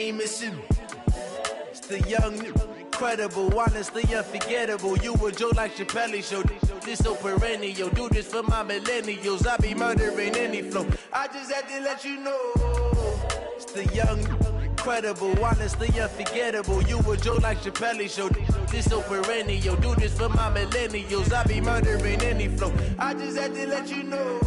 Missing. It's the young, incredible, honestly unforgettable. You a joke like Chappelle Show. This so perennial. Do this for my millennials. I be murdering any flow. I just had to let you know. It's the young, incredible, honestly unforgettable. You a joke like Chappelle Show. This so perennial. Do this for my millennials. I be murdering any flow. I just had to let you know.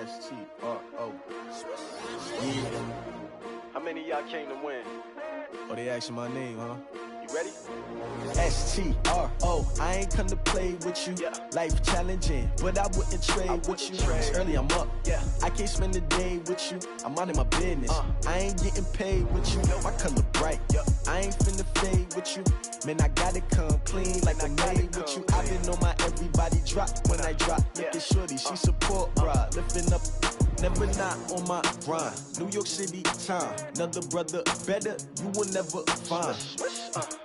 S-T-R-O. Yeah. How many of y'all came to win? Oh, they asking my name, huh? You ready? S-T-R-O. I ain't come to play with you. Yeah. Life challenging, but I wouldn't trade with you. It's early, I'm up. Yeah. I can't spend the day with you. I'm minding my business. I ain't getting paid with you. My color bright. Yeah. I ain't finna fade with you. Man, I gotta come clean like I made with you. I've been on my everybody drop when I drop. Look at shorty, she support, bruh. Lifting up, never not on my grind. New York City time, another brother better, you will never find.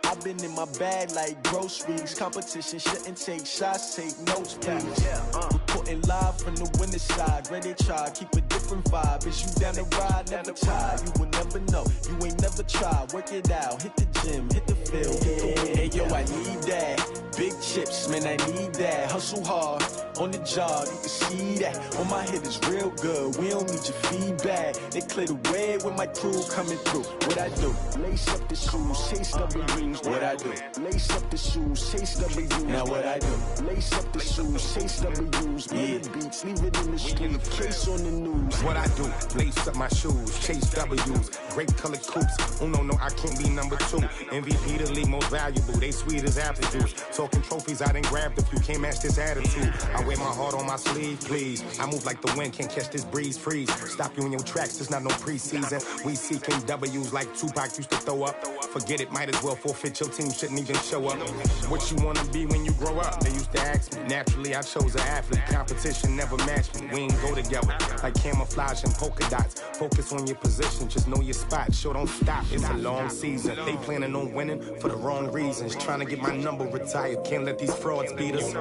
I've been in my bag like groceries. Competition shouldn't take shots, take notes, please. Reporting live from the winning side. Ready to try, keep a different vibe. Is you down the ride, never tired. You will never know, you ain't never never try, work it out, hit the gym, hit the field, hit the win. Hey yo, I need that. Big chips, man, I need that. Hustle hard, on the job, you can see that. On my head is real good, we don't need your feedback. They clear the way when my crew coming through. What I do? Lace up the shoes, chase W's. What I do? Lace up the shoes, chase W's. Now what I do? Lace up the shoes, chase W's. Million beats, leave it in the street, case on the news. What I do? Lace up my shoes, chase W's. Great colored coops. Oh no, I can't be number 2. MVP the league most valuable. They sweet as apple juice. Talking trophies, I done grabbed a few. Can't match this attitude. I wear my heart on my sleeve, please. I move like the wind, can't catch this breeze, freeze. Stop you in your tracks, there's not no preseason. We seeking W's like Tupac used to throw up. Forget it, might as well forfeit. Your team shouldn't even show up. What you wanna be when you grow up? They used to ask me. Naturally, I chose an athlete. Competition never matched me. We ain't go together like camouflage and polka dots. Focus on your position, just know your spot. Sure, don't stop. It's a long season. They planning on winning for the wrong reasons. Trying to get my number retired. Can't let these frauds beat us.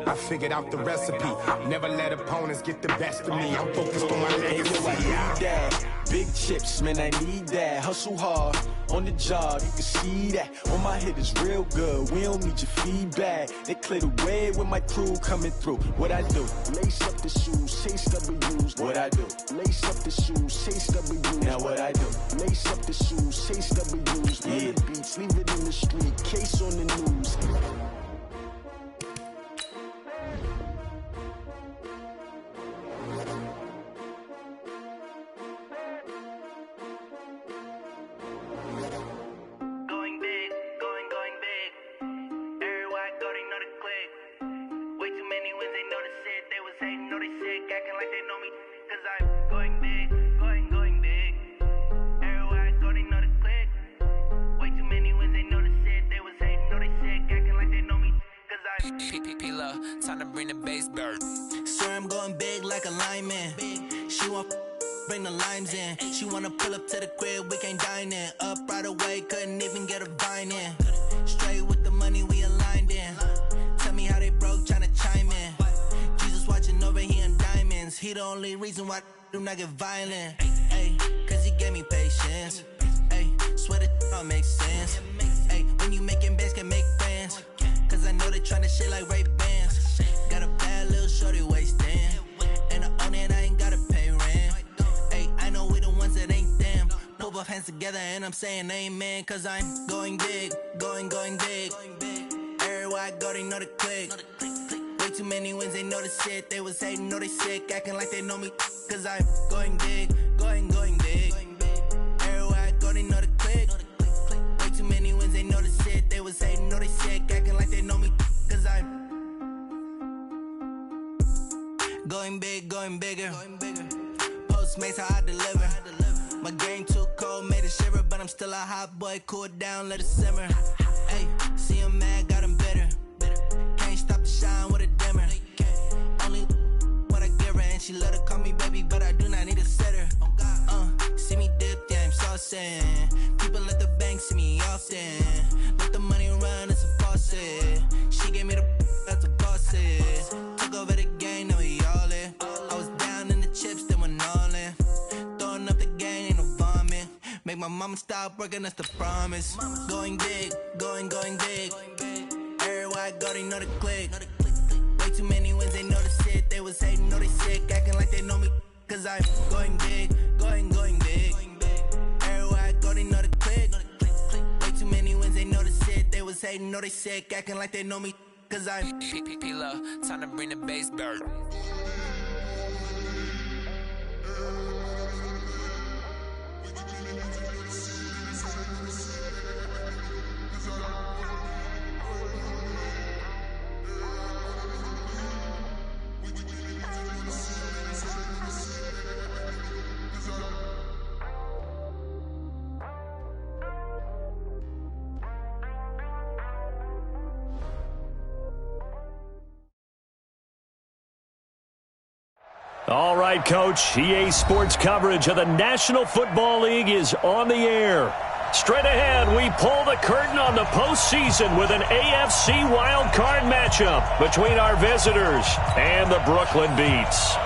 I figured out the recipe. Never let opponents get the best of me. I'm focused on my legacy. I need that. Big chips, man, I need that. Hustle hard, on the job, you can see that. On my head is real good, we don't need your feedback. They clear the way when my crew coming through. What I do? Lace up the shoes, chase W's. What I do? Lace up the shoes, chase W's. Now what I do? Lace up the shoes, chase W's. Million beats, leave it in the street, case on the news. Time to bring the bass bird. Sir, I'm going big like a lineman. She want bring the limes in. She wanna pull up to the crib, we can't dine in. Up right away, couldn't even get a vine in. Straight with the money, we aligned in. Tell me how they broke, tryna chime in. Jesus watching over here in diamonds. He the only reason why I do not get violent. Ay, cause he gave me patience. Ay, swear that all makes sense. Ay, when you making bands, can make friends. Cause I know they tryna shit like Ray-Bans. Got a bad little shorty wasting. And I own it, I ain't gotta pay rent. Ay, I know we the ones that ain't them. Pull both hands together and I'm saying amen. Cause I'm going big, going big. Everywhere I go, they know the click. Way too many wins, they know the shit. They was hating, know they sick, acting like they know me. Cause I'm going big, going big. Everywhere I go, they know the click. Way too many wins, they know the shit. They was hating, know they sick, acting like they know me. Cause I'm going big, going bigger. Postmates, how I deliver. My game too cold, made it shiver. But I'm still a hot boy, cool it down, let it simmer. Hey, see him mad, got him bitter. Can't stop the shine with a dimmer. Only what I give her, and she let her call me baby, but I do not need a sitter. See me dip, yeah, I'm saucing. People at the bank see me often. Let the money run, it's a faucet. She gave me the that's a boss is. Took over the game, now we all in. I was down in the chips, then went all in. Throwing up the game, ain't no vomit. Make my mama stop working, that's the promise. Going big, going big. Everywhere I go, they know the click. Way too many wins, they know the shit. They was hating, know they sick, acting like they know me. Cause I'm going big, going big. Everywhere I go, they know the click. Way too many wins, they know the shit. They was hating, know they sick, acting like they know me. Cause I'm P-P-P-P-Lo, time to bring the bass bird. All right, Coach. EA Sports coverage of the National Football League is on the air. Straight ahead, we pull the curtain on the postseason with an AFC wildcard matchup between our visitors and the Brooklyn Beats.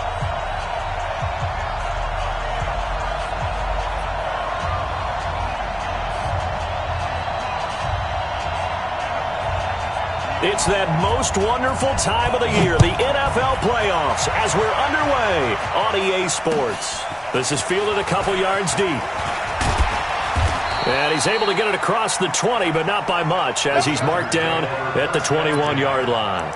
It's that most wonderful time of the year, the NFL playoffs, as we're underway on EA Sports. This is fielded a couple yards deep. And he's able to get it across the 20, but not by much, as he's marked down at the 21-yard line.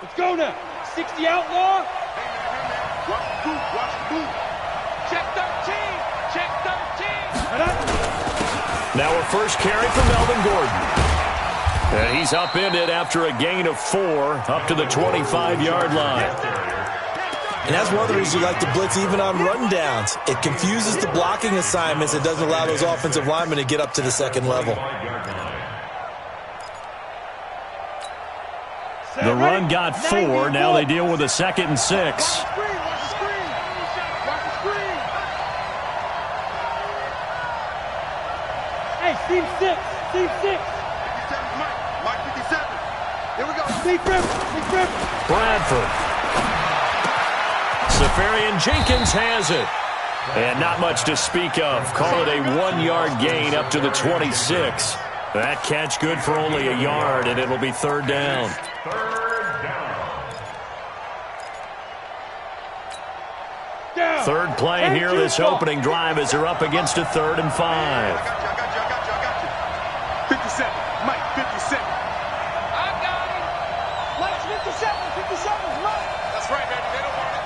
Let's go now. 60 outlaw. Watch the move. Watch the move. Check 13. Check 13. Now a first carry for Melvin Gordon. And he's upended after a gain of 4 up to the 25-yard line. And that's one of the reasons you like to blitz even on rundowns. It confuses the blocking assignments. It doesn't allow those offensive linemen to get up to the second level. The run got 4. Now they deal with a 2nd and 6. Watch the screen. Hey, team 6. Team 6. 57's Mike. Mike 57. Here we go. Steve Griffin. Bradford. Safarian Jenkins has it. And not much to speak of. Call it a 1-yard gain up to the 26. That catch good for only a yard, and it'll be 3rd down. Third play here, this opening drive, as they're up against a 3rd and 5. I got you. 57. Mike 57. I got him. Let's 57. 57's Mike. That's right, baby. They don't want it.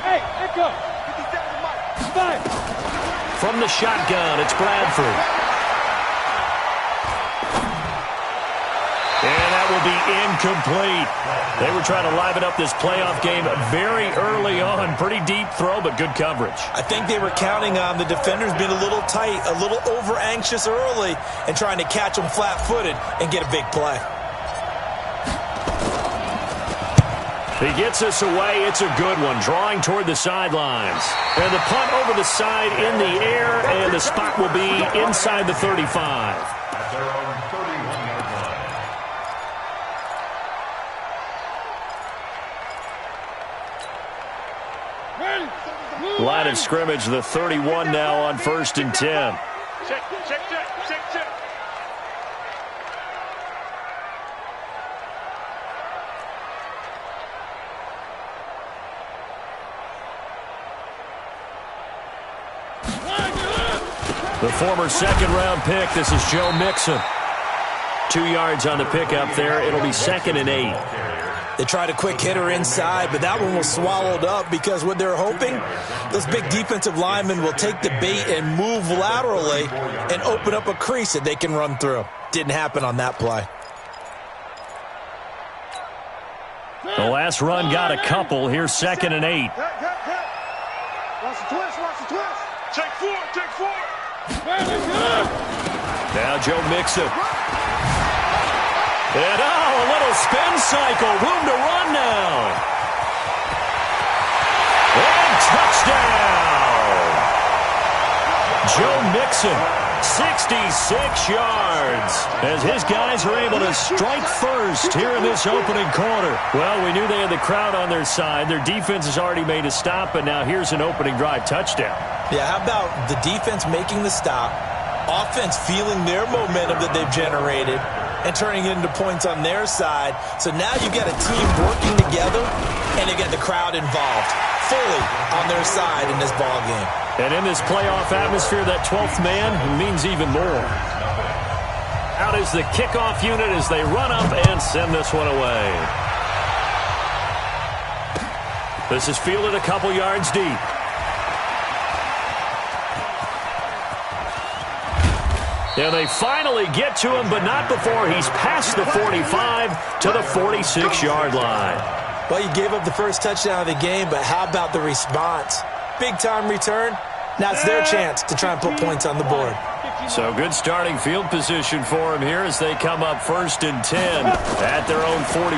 Hey, echo. 57's Mike. 5. From the shotgun, it's Bradford. And that will be incomplete. They were trying to liven up this playoff game very early on. Pretty deep throw, but good coverage. I think they were counting on the defenders being a little tight, a little over-anxious early, and trying to catch them flat-footed and get a big play. He gets us away. It's a good one, drawing toward the sidelines. And the punt over the side in the air, and the spot will be inside the 35. Line of scrimmage, the 31 now on 1st and 10. Check. The former 2nd-round pick, this is Joe Mixon. 2 yards on the pickup there. It'll be 2nd and 8. They tried a quick hitter inside, but that one was swallowed up because what they're hoping, those big defensive linemen will take the bait and move laterally and open up a crease that they can run through. Didn't happen on that play. The last run got a couple. Here's 2nd and 8. Watch the twist. Check 4. Now Joe Mixon. And a little spin cycle. Room to run now. And touchdown. Joe Mixon, 66 yards, as his guys are able to strike first here in this opening quarter. Well, we knew they had the crowd on their side. Their defense has already made a stop, and now here's an opening drive touchdown. Yeah, how about the defense making the stop, offense feeling their momentum that they've generated, and turning it into points on their side. So now you've got a team working together, and you got the crowd involved fully on their side in this ball game. And in this playoff atmosphere, that 12th man means even more. Out is the kickoff unit as they run up and send this one away. This is fielded a couple yards deep. And they finally get to him, but not before he's past the 45 to the 46-yard line. Well, you gave up the first touchdown of the game, but how about the response? Big-time return. Now it's their chance to try and put points on the board. So good starting field position for him here as they come up 1st and 10 at their own 46.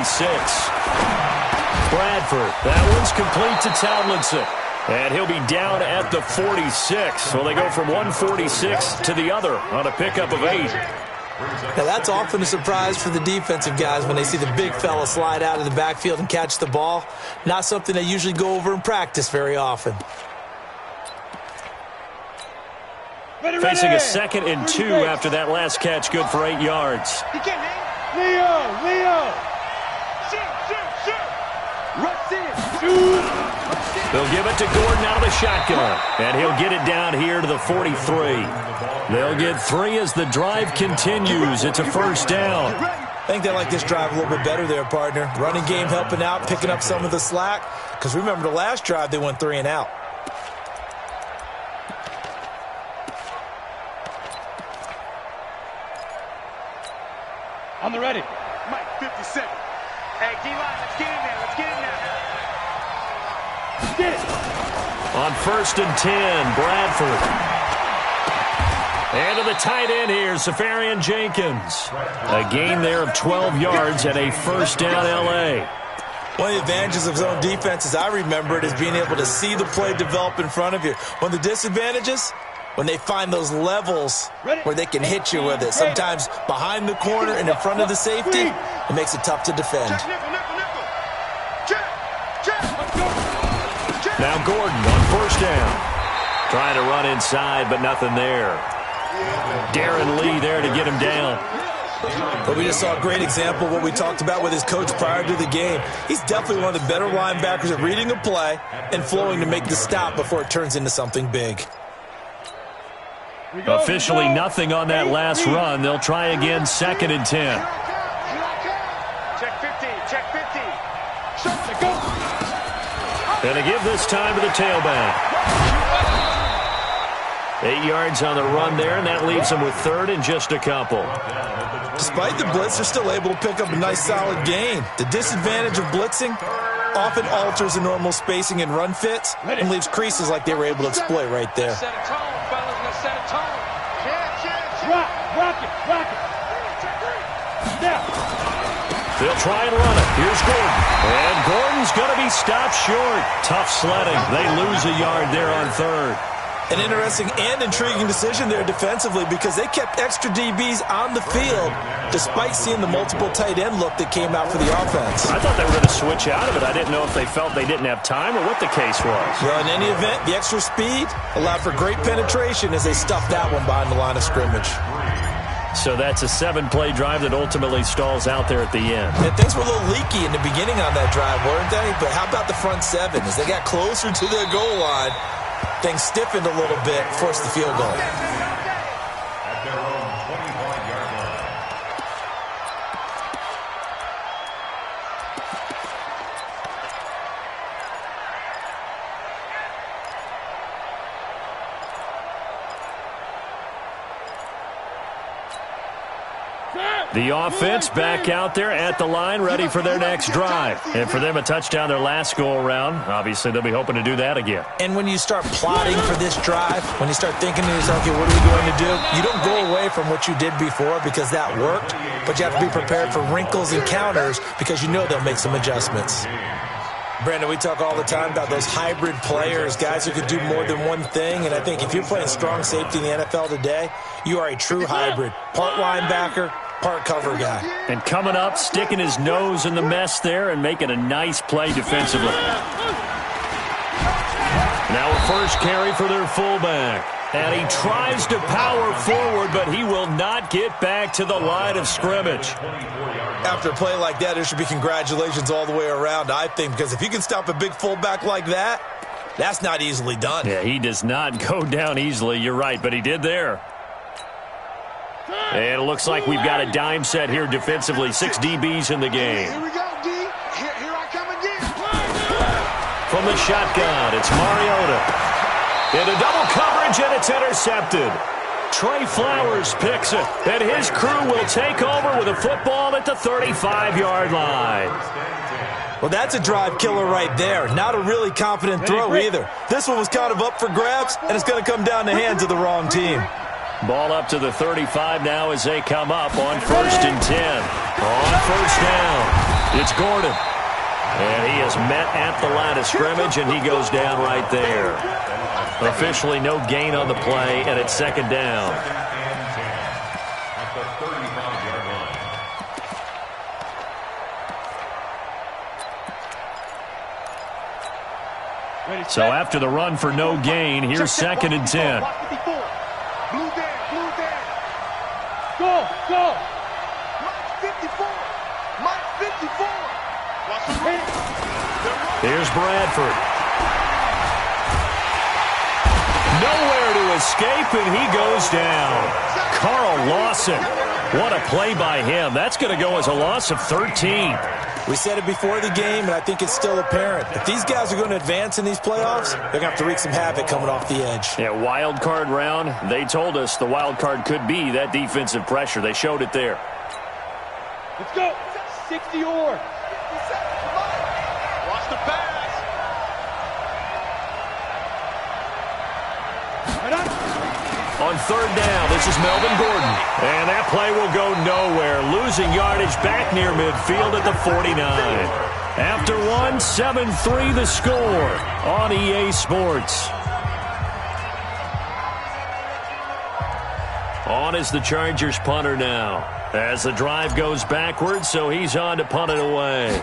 Bradford, that one's complete to Tomlinson. And he'll be down at the 46. So they go from 146 to the other on a pickup of 8. Now, that's often a surprise for the defensive guys when they see the big fella slide out of the backfield and catch the ball. Not something they usually go over in practice very often. Facing a 2nd and 2 after that last catch, good for 8 yards. He can't hang. Leo. They'll give it to Gordon out of the shotgun, and he'll get it down here to the 43. They'll get 3 as the drive continues. It's a first down. I think they like this drive a little bit better there, partner. Running game helping out, picking up some of the slack. Because remember the last drive, they went 3 and out. On the ready. Mike, 57. Hey, D-line, let's get in there. Get it. On 1st and 10, Bradford. And to the tight end here, Safarian Jenkins. A gain there of 12 yards and a first down L.A. One of the advantages of zone defense, as I remember it, is being able to see the play develop in front of you. One of the disadvantages, when they find those levels where they can hit you with it. Sometimes behind the corner and in front of the safety, it makes it tough to defend. Now Gordon on first down. Trying to run inside, but nothing there. Darren Lee there to get him down. But we just saw a great example of what we talked about with his coach prior to the game. He's definitely one of the better linebackers at reading a play and flowing to make the stop before it turns into something big. Officially nothing on that last run. They'll try again, 2nd and 10. Check 50. And to give this time to the tailback. 8 yards on the run there, and that leaves them with 3rd and just a couple. Despite the blitz, they're still able to pick up a nice solid gain. The disadvantage of blitzing often alters the normal spacing and run fits and leaves creases like they were able to exploit right there. Set a tone, fellas. Let's set a tone. Rock it. Now. They'll try and run it. Here's Gordon. And Gordon's going to be stopped short. Tough sledding. They lose a yard there on 3rd. An interesting and intriguing decision there defensively because they kept extra DBs on the field despite seeing the multiple tight end look that came out for the offense. I thought they were going to switch out of it. I didn't know if they felt they didn't have time or what the case was. Well, in any event, the extra speed allowed for great penetration as they stuffed that one behind the line of scrimmage. So that's a 7-play drive that ultimately stalls out there at the end. And things were a little leaky in the beginning on that drive, weren't they? But how about the front 7? As they got closer to their goal line, things stiffened a little bit, forced the field goal. At their own 25-yard line. The offense back out there at the line, ready for their next drive. And for them, a touchdown their last go-around. Obviously, they'll be hoping to do that again. And when you start plotting for this drive, when you start thinking to yourself, okay, what are we going to do? You don't go away from what you did before because that worked, but you have to be prepared for wrinkles and counters because you know they'll make some adjustments. Brandon, we talk all the time about those hybrid players, guys who could do more than one thing, and I think if you're playing strong safety in the NFL today, you are a true hybrid. Part linebacker, part cover guy. And coming up, sticking his nose in the mess there and making a nice play defensively. Now a first carry for their fullback. And he tries to power forward, but he will not get back to the line of scrimmage. After a play like that, there should be congratulations all the way around, I think, because if you can stop a big fullback like that, that's not easily done. Yeah, he does not go down easily, you're right, but he did there. And it looks like we've got a dime set here defensively. 6 DBs in the game. Here we go, D. Here I come again. From the shotgun, it's Mariota. Into double coverage, and it's intercepted. Trey Flowers picks it, and his crew will take over with a football at the 35-yard line. Well, that's a drive killer right there. Not a really confident throw either. This one was kind of up for grabs, and it's going to come down the hands of the wrong team. Ball up to the 35 now as they come up on 1st and 10. On first down, it's Gordon. And he is met at the line of scrimmage, and he goes down right there. Officially no gain on the play, and it's second down. So after the run for no gain, here's second and 10. Blue there. Go. Mike 54. Here's Bradford. Nowhere to escape, and he goes down. Carl Lawson. What a play by him. That's going to go as a loss of 13. We said it before the game, and I think it's still apparent. If these guys are going to advance in these playoffs, they're going to have to wreak some havoc coming off the edge. Yeah, wild card round. They told us the wild card could be that defensive pressure. They showed it there. Let's go. 60 or. Watch the pass. On third down, this is Melvin Gordon. And that play will go nowhere. Losing yardage back near midfield at the 49. After one, 7-3 the score on EA Sports. On is the Chargers punter now. As the drive goes backwards, so he's on to punt it away.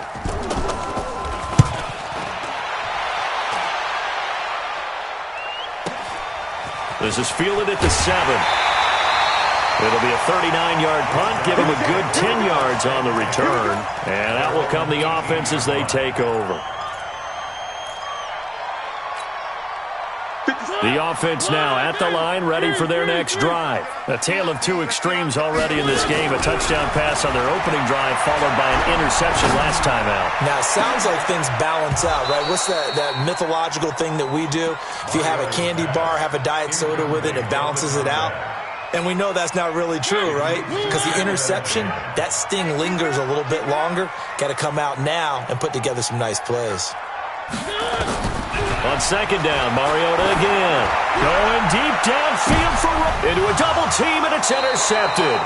This is fielded at the 7. It'll be a 39-yard punt, give him a good 10 yards on the return. And that will come the offense as they take over. The offense now at the line, ready for their next drive. A tale of two extremes already in this game. A touchdown pass on their opening drive, followed by an interception last time out. Now, it sounds like things balance out, right? What's that mythological thing that we do? If you have a candy bar, have a diet soda with it, it balances it out. And we know that's not really true, right? Because the interception, that sting lingers a little bit longer. Got to come out now and put together some nice plays. On second down, Mariota again. Going deep downfield into a double team, and it's intercepted.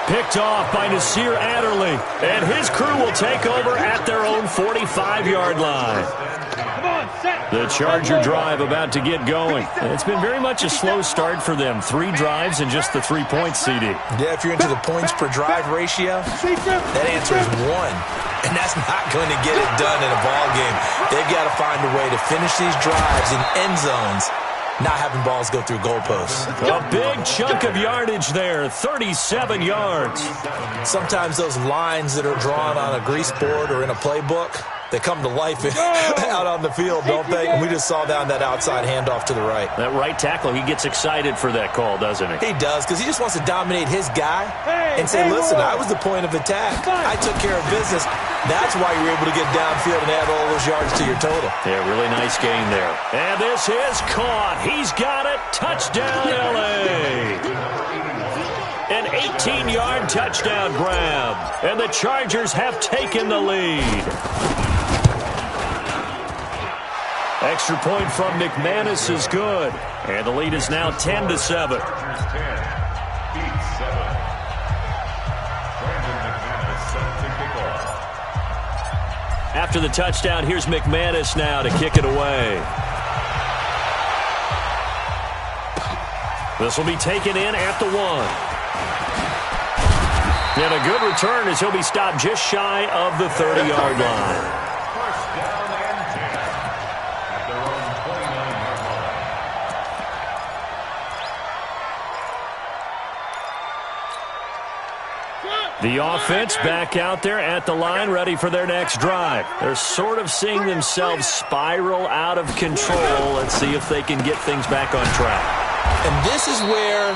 Picked off by Nasir Adderley. And his crew will take over at their own 45-yard line. The Charger drive about to get going. And it's been very much a slow start for them. 3 drives and just the 3 points, CD. Yeah, if you're into the points per drive ratio, that answer is 1. And that's not going to get it done in a ball game. They've got to find a way to finish these drives in end zones, not having balls go through goalposts. A big chunk of yardage there, 37 yards. Sometimes those lines that are drawn on a grease board or in a playbook, they come to life out on the field, don't they? And we just saw down that outside handoff to the right. That right tackle, he gets excited for that call, doesn't he? He does, because he just wants to dominate his guy and say, listen, I was the point of attack. I took care of business. That's why you're able to get downfield and add all those yards to your total. Yeah, really nice game there. And this is caught. He's got it. Touchdown, L.A. An 18-yard touchdown grab. And the Chargers have taken the lead. Extra point from McManus is good. And the lead is now 10-7. After the touchdown, here's McManus now to kick it away. This will be taken in at the 1. And a good return as he'll be stopped just shy of the 30-yard line. The offense back out there at the line, ready for their next drive. They're sort of seeing themselves spiral out of control. Let's see if they can get things back on track. And this is where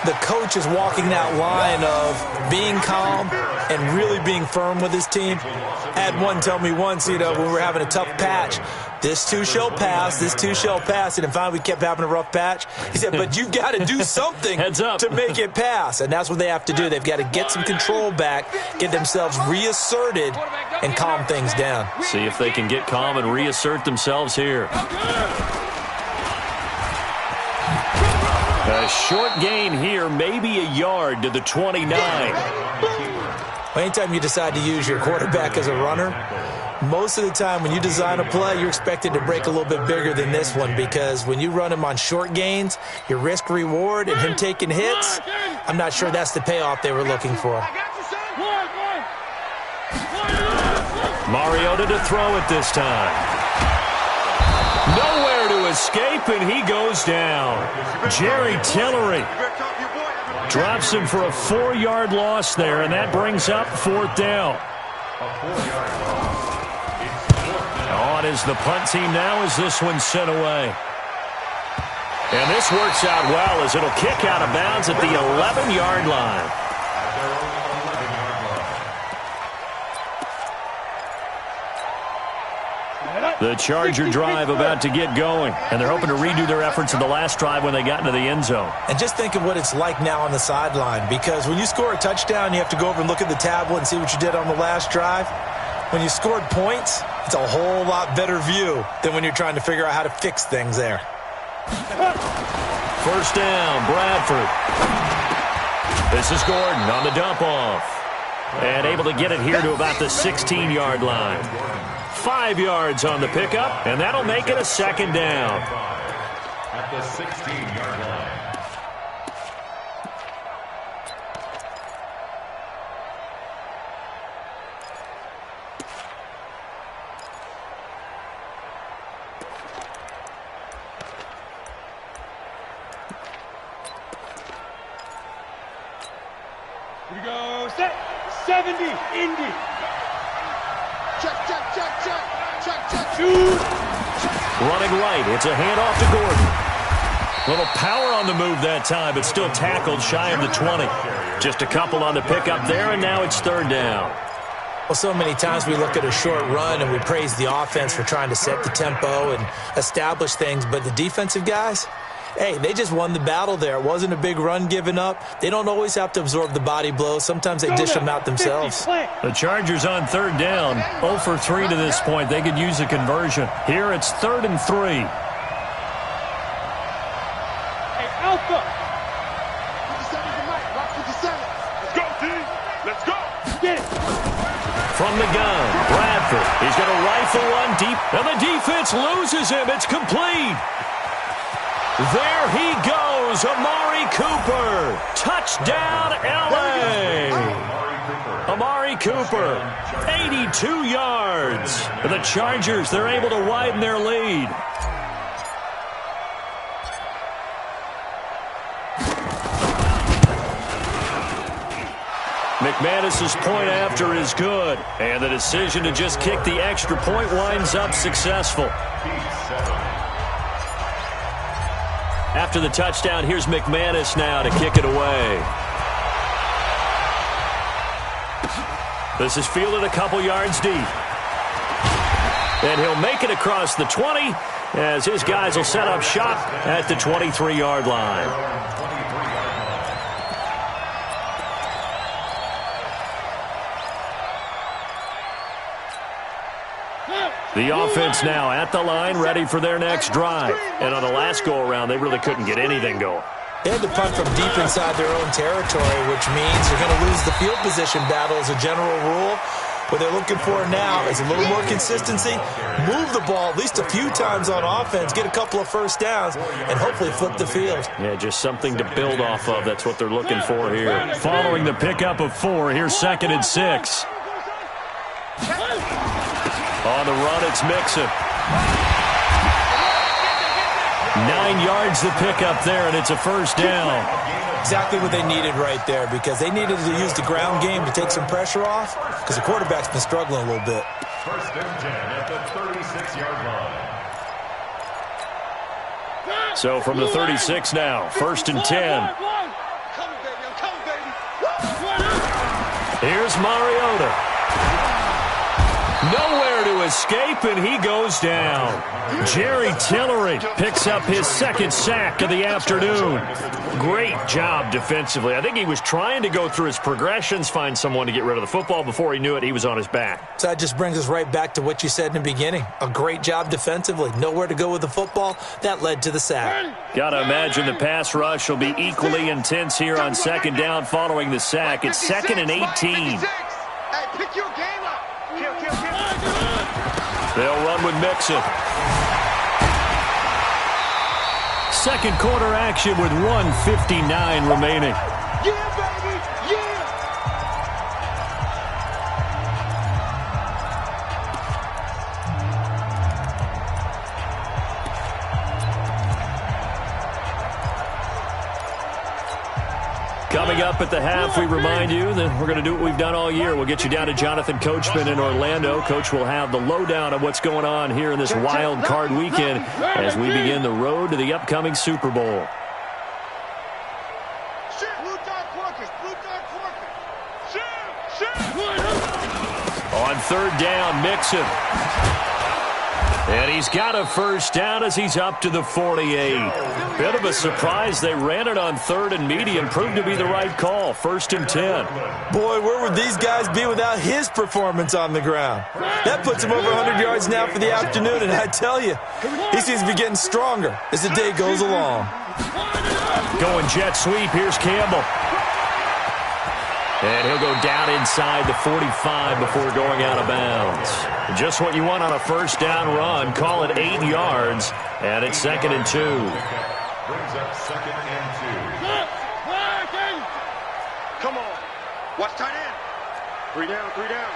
the coach is walking that line of being calm and really being firm with his team. I had one tell me once, when we were having a tough patch, this too shall pass, this too shall pass. And finally we kept having a rough patch. He said, but you've got to do something to make it pass. And that's what they have to do. They've got to get some control back, get themselves reasserted, and calm things down. See if they can get calm and reassert themselves here. A short gain here, maybe a yard to the 29. Anytime you decide to use your quarterback as a runner, most of the time when you design a play, you're expected to break a little bit bigger than this one, because when you run him on short gains, your risk-reward and him taking hits, I'm not sure that's the payoff they were looking for. Mariota to throw it this time. Nowhere to escape, and he goes down. Jerry Tillery drops him for a 4-yard loss there, and that brings up 4th down. On is the punt team now as this one's sent away. And this works out well as it'll kick out of bounds at the 11-yard line. The Charger drive about to get going, and they're hoping to redo their efforts in the last drive when they got into the end zone. And just think of what it's like now on the sideline, because when you score a touchdown, you have to go over and look at the tablet and see what you did on the last drive. When you scored points, it's a whole lot better view than when you're trying to figure out how to fix things there. First down, Bradford. This is Gordon on the dump-off. And able to get it here to about the 16-yard line. 5 yards on the pickup, and that'll make it a 2nd down. At the 16-yard line. Here we go. Set. 70. Indy. Check, check, check, check. Check, check. Shoot. Running right. It's a handoff to Gordon. A little power on the move that time, but still tackled shy of the 20. Just a couple on the pickup there, and now it's 3rd down. Well, so many times we look at a short run and we praise the offense for trying to set the tempo and establish things, but the defensive guys, hey, they just won the battle there. It wasn't a big run given up. They don't always have to absorb the body blows. Sometimes they dish them out themselves. The Chargers on 3rd down. 0 for 3 to this point. They could use a conversion. Here it's 3rd and 3. Hey, Alpha. 57 to Mike. Rock 57. Let's go, D. Let's go. Get it. From the gun, Bradford. He's going to rifle one deep, and the defense loses him. It's complete. There he goes, Amari Cooper. Touchdown, L.A. Amari Cooper, 82 yards. And the Chargers, they're able to widen their lead. McManus's point after is good, and the decision to just kick the extra point winds up successful. After the touchdown, here's McManus now to kick it away. This is fielded a couple yards deep. And he'll make it across the 20 as his guys will set up shop at the 23-yard line. The offense now at the line, ready for their next drive. And on the last go-around, they really couldn't get anything going. They had to punt from deep inside their own territory, which means they're going to lose the field position battle as a general rule. What they're looking for now is a little more consistency, move the ball at least a few times on offense, get a couple of first downs, and hopefully flip the field. Yeah, just something to build off of. That's what they're looking for here. Following the pickup of 4, here's 2nd and 6. On the run, it's Mixon. 9 yards to pick up there, and it's a first down. Exactly what they needed right there, because they needed to use the ground game to take some pressure off, because the quarterback's been struggling a little bit. First and 10 at the 36-yard line. So from the 36 now, 1st and 10. Here's Mariota. Nowhere to escape, and he goes down. Jerry Tillery picks up his 2nd sack of the afternoon. Great job defensively. I think he was trying to go through his progressions, find someone to get rid of the football. Before he knew it, he was on his back. So that just brings us right back to what you said in the beginning. A great job defensively. Nowhere to go with the football. That led to the sack. Got to imagine the pass rush will be equally intense here on 2nd down following the sack. It's 2nd and 18. Hey, pick your game up. Kill, kill, kill. They'll run with Mixon. Second quarter action with 1:59 remaining. Yeah, baby! Yeah! Coming up at the half, we remind you that we're going to do what we've done all year. We'll get you down to Jonathan Coachman in Orlando. Coach will have the lowdown of what's going on here in this wild card weekend as we begin the road to the upcoming Super Bowl. On third down, Mixon. And he's got a first down as he's up to the 48. Bit of a surprise. They ran it on third and medium. Proved to be the right call. 1st and 10. Boy, where would these guys be without his performance on the ground? That puts him over 100 yards now for the afternoon, and I tell you, he seems to be getting stronger as the day goes along. Going jet sweep. Here's Campbell. And he'll go down inside the 45 before going out of bounds. Just what you want on a first down run. Call it 8 yards, and it's 2nd and 2. Brings up 2nd and 2. Come on. Watch tight end. 3 down, 3 down.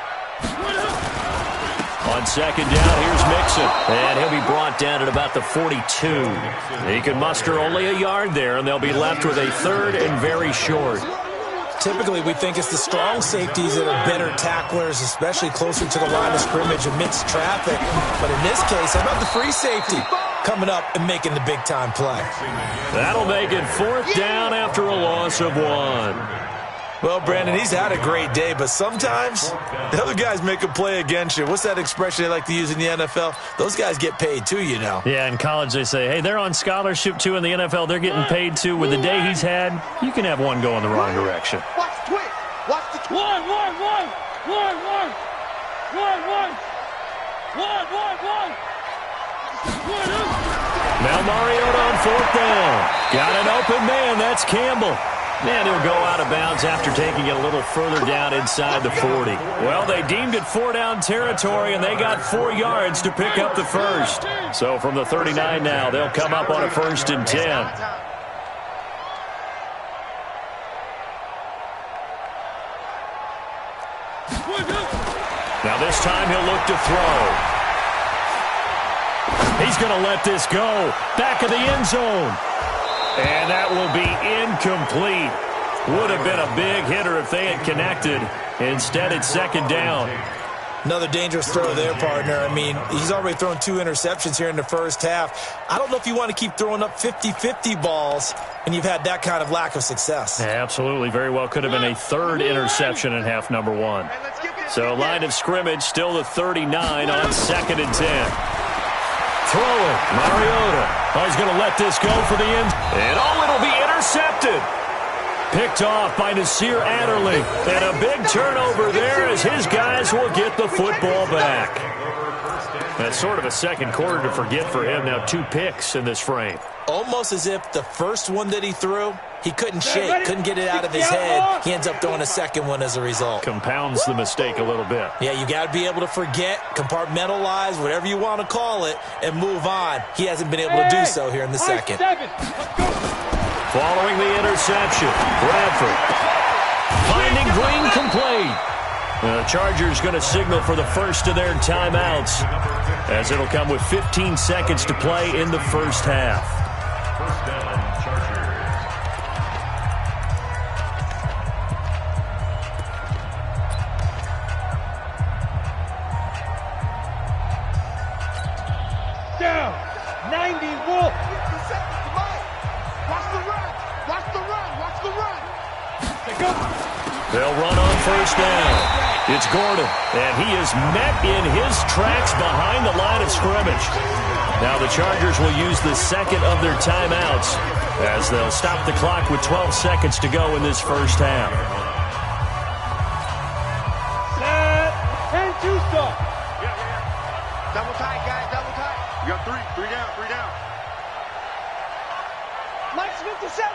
On 2nd down, here's Mixon. And he'll be brought down at about the 42. He can muster only a yard there, and they'll be left with a 3rd and very short. Typically, we think it's the strong safeties that are better tacklers, especially closer to the line of scrimmage amidst traffic. But in this case, how about the free safety coming up and making the big-time play? That'll make it 4th down after a loss of 1. Well, Brandon, he's had a great day, but sometimes the other guys make a play against you. What's that expression they like to use in the NFL? Those guys get paid too, you know. Yeah, in college they say, hey, they're on scholarship too. In the NFL, they're getting paid too. With the day he's had, you can have one go in the wrong direction. Watch the twist. Watch the twist. One. Now Mariota on 4th down. Got an open man. That's Campbell. And he'll go out of bounds after taking it a little further down inside the 40. Well, they deemed it 4-down territory, and they got 4 yards to pick up the first. So from the 39 now, they'll come up on a 1st and 10. Now this time he'll look to throw. He's going to let this go. Back of the end zone. And that will be incomplete. Would have been a big hitter if they had connected. Instead, it's 2nd down. Another dangerous throw there, partner. I mean, he's already thrown 2 interceptions here in the first half. I don't know if you want to keep throwing up 50-50 balls, and you've had that kind of lack of success. Yeah, absolutely. Very well could have been a 3rd interception in half number 1. So line of scrimmage, still the 39 on 2nd and 10. Throw it. Mariota. Oh, he's going to let this go for the end. And it'll be intercepted. Picked off by Nasir Adderley. And a big turnover there as his guys will get the football back. That's sort of a second quarter to forget for him. Now 2 picks in this frame. Almost as if the first one that he threw, he couldn't shake, couldn't get it out of his head. He ends up throwing a second one as a result. Compounds the mistake a little bit. Yeah, you got to be able to forget, compartmentalize, whatever you want to call it, and move on. He hasn't been able to do so here in the second. Following the interception, Bradford finding Green complete. The Chargers going to signal for the first of their timeouts as it'll come with 15 seconds to play in the first half. First down, Chargers. Down. 90 Wolf. They'll run on first down. It's Gordon, and he is met in his tracks behind the line of scrimmage. Now the Chargers will use the second of their timeouts as they'll stop the clock with 12 seconds to go in this first half. Set. And 2 stop. Yeah. Double tight, guys, double tight. You got 3 down, 3 down. Mike's 57.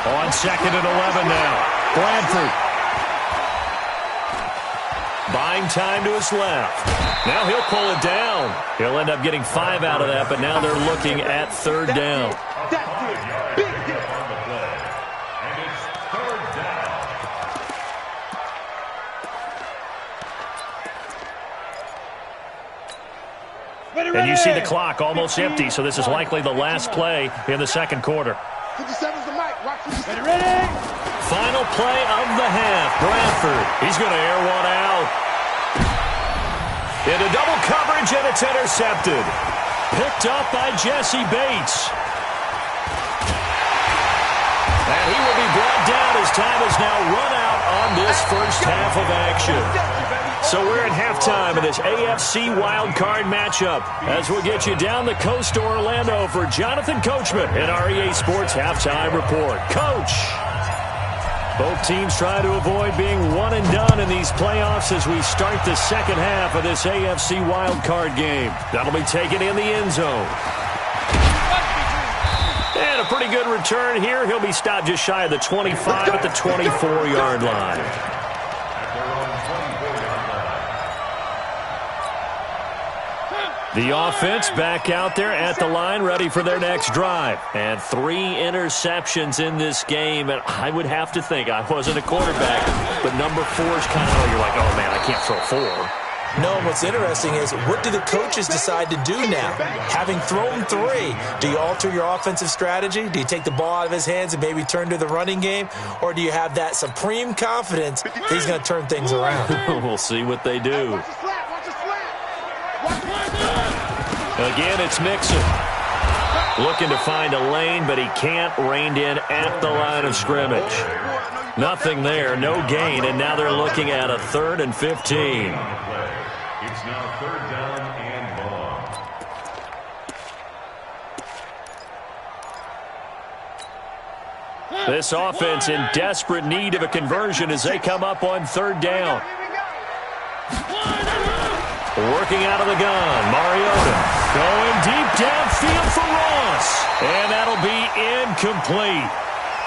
On 2nd and 11 now. Bradford. Buying time to his left. Now he'll pull it down. He'll end up getting 5 out of that, but now they're looking at 3rd down. And you see the clock almost empty, so this is likely the last play in the 2nd quarter. 57's the mic. Watch 57. Ready? Final play of the half. Bradford. He's going to air one out. Into double coverage, and it's intercepted. Picked up by Jesse Bates. And he will be brought down as time has now run out on this first half of action. So we're at halftime of this AFC wildcard matchup as we'll get you down the coast to Orlando for Jonathan Coachman in our EA Sports Halftime Report. Coach! Both teams try to avoid being one and done in these playoffs as we start the second half of this AFC wildcard game. That'll be taken in the end zone. And a pretty good return here. He'll be stopped just shy of the 25 at the 24-yard line. The offense back out there at the line, ready for their next drive. And 3 interceptions in this game. And I would have to think, I wasn't a quarterback, but number 4 is kind of, you're like, oh, man, I can't throw 4. No, and what's interesting is, what do the coaches decide to do now? Having thrown 3, do you alter your offensive strategy? Do you take the ball out of his hands and maybe turn to the running game? Or do you have that supreme confidence that he's going to turn things around? We'll see what they do. Again, it's Mixon. Looking to find a lane, but he can't. Reined in at the line of scrimmage. Nothing there, no gain, and now they're looking at a 3rd and 15. It's now 3rd down and long. This offense in desperate need of a conversion as they come up on 3rd down. Working out of the gun, Mariota going deep downfield for Ross. And that'll be incomplete.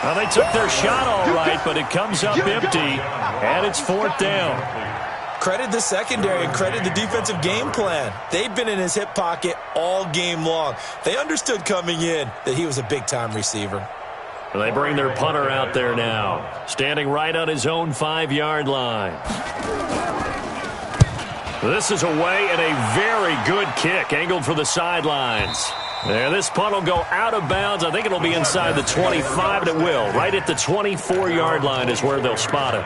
Well, they took their shot all right, but it comes up empty, and it's 4th down. Credit the secondary and credit the defensive game plan. They've been in his hip pocket all game long. They understood coming in that he was a big-time receiver. Well, they bring their punter out there now, standing right on his own 5-yard line. This is away and a very good kick, angled for the sidelines. There, this punt will go out of bounds. I think it'll be inside the 25, and it will. Right at the 24-yard line is where they'll spot it.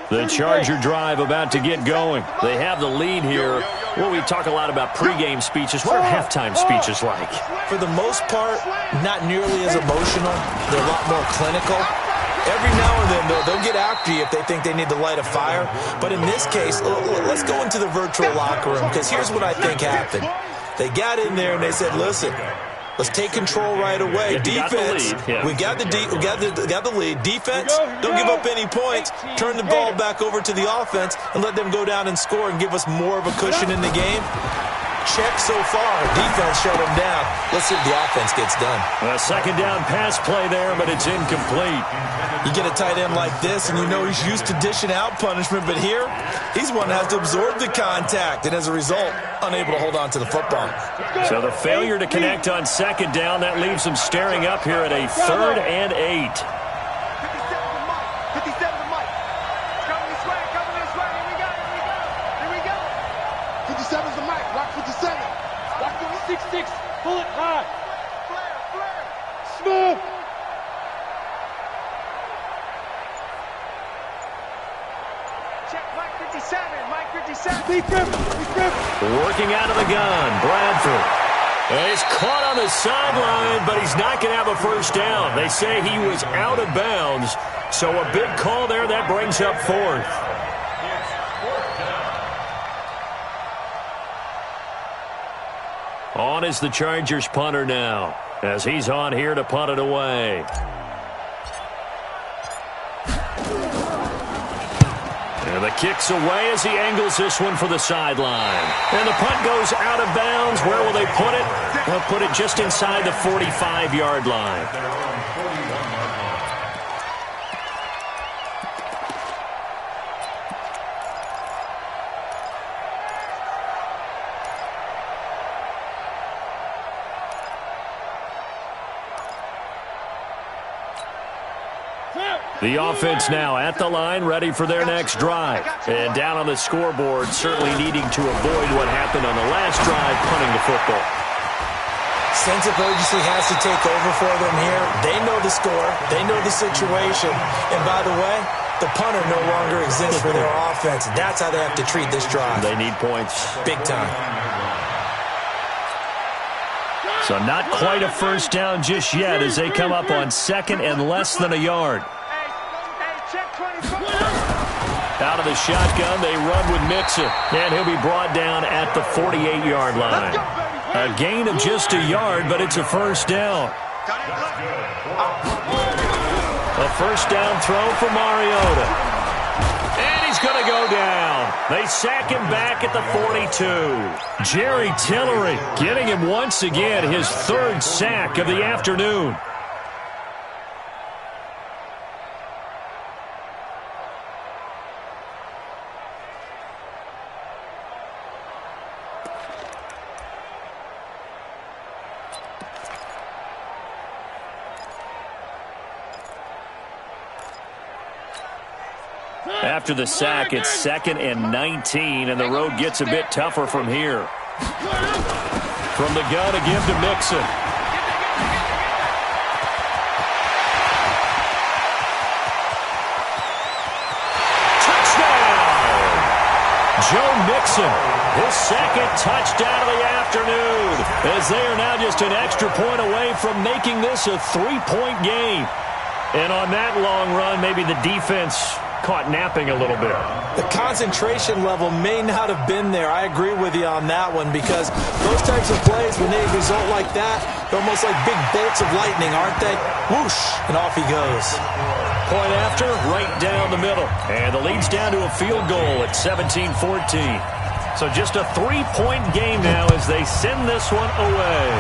The Charger drive about to get going. They have the lead here. Well, we talk a lot about pregame speeches. What are halftime speeches like? For the most part, not nearly as emotional. They're a lot more clinical. Every now and then, they'll get after you if they think they need to light a fire. But in this case, let's go into the virtual locker room, because here's what I think happened. They got in there and they said, listen, let's take control right away. Defense, we got the lead. Defense, don't give up any points. Turn the ball back over to the offense and let them go down and score and give us more of a cushion in the game. Check so far. Defense shut them down. Let's see if the offense gets done. A 2nd down pass play there, but it's incomplete. You get a tight end like this, and you know he's used to dishing out punishment, but here, he's one that has to absorb the contact, and as a result, unable to hold on to the football. So the failure to connect on 2nd down, that leaves him staring up here at a 3rd and 8. 57's the mic. Watch 57. Watch 56. Pull it high. Smooth. Check Mike 57. Mike 57. Be careful. Working out of the gun, Bradford. He's caught on the sideline, but he's not going to have a 1st down. They say he was out of bounds, so a big call there. That brings up 4th. On is the Chargers punter now, as he's on here to punt it away. And the kick's away as he angles this one for the sideline. And the punt goes out of bounds. Where will they put it? They'll put it just inside the 45-yard line. The offense now at the line, ready for their next drive. And down on the scoreboard, certainly needing to avoid what happened on the last drive, punting the football. Sense of urgency has to take over for them here. They know the score. They know the situation. And by the way, the punter no longer exists for their offense. That's how they have to treat this drive. They need points. Big time. So not quite a first down just yet as they come up on second and less than a yard. Out of the shotgun, they run with Mixon. And he'll be brought down at the 48-yard line. A gain of just a yard, but it's a first down. A first down throw for Mariota. And he's going to go down. They sack him back at the 42. Jerry Tillery getting him once again his third sack of the afternoon. After the sack, it's 2nd and 19, and the road gets a bit tougher from here. From the gun, a give to Mixon. Touchdown! Joe Mixon, his second touchdown of the afternoon, as they are now just an extra point away from making this a 3-point game. And on that long run, maybe the defense caught napping a little bit. The concentration level may not have been there. I agree with you on that one, because those types of plays, when they result like that, they're almost like big bolts of lightning, aren't they? Whoosh, and off he goes. Point after, right down the middle. And the lead's down to a field goal at 17-14. So just a 3-point game now as they send this one away.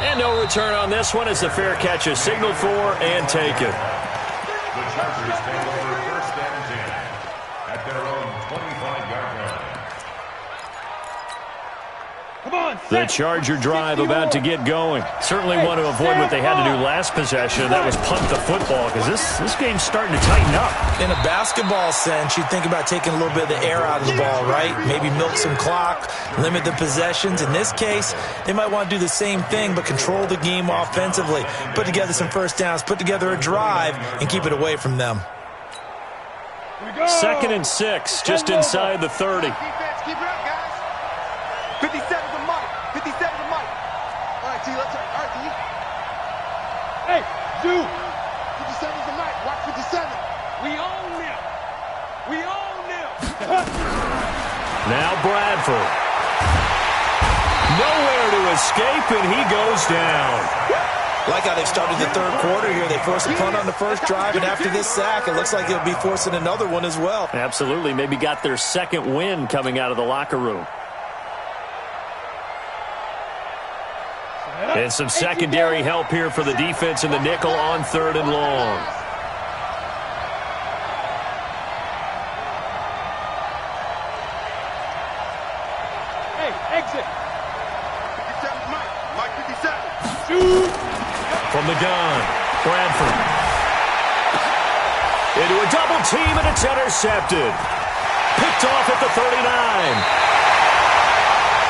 And no return on this one as the fair catch is signaled for and taken. The Chargers take over first and 10 at their own 25-yard line. Come on, the Charger drive about to get going. Certainly want to avoid what they had to do last possession. That was punt the football, because this game's starting to tighten up. In a basketball sense, you'd think about taking a little bit of the air out of the ball, right? Maybe milk some clock, limit the possessions. In this case, they might want to do the same thing, but control the game offensively. Put together some first downs, put together a drive, and keep it away from them. 2nd and 6, just inside the 30. Defense, keep it up, guys. 57 to Mike. 57 to Mike. All right, T, let's all right, T. Hey, Zoo. 57 to Mike. Watch 57. We own them. We own them. Now Bradford. Nowhere to escape, and he goes down. Like how they've started the third quarter here. They forced a punt on the first drive, and after this sack, it looks like they'll be forcing another one as well. Absolutely. Maybe got their second win coming out of the locker room. And some secondary help here for the defense in the nickel on 3rd and long. Hey, exit. 57 Mike. Mike 57. Shoot. From the gun, Bradford. Into a double team, and it's intercepted. Picked off at the 39.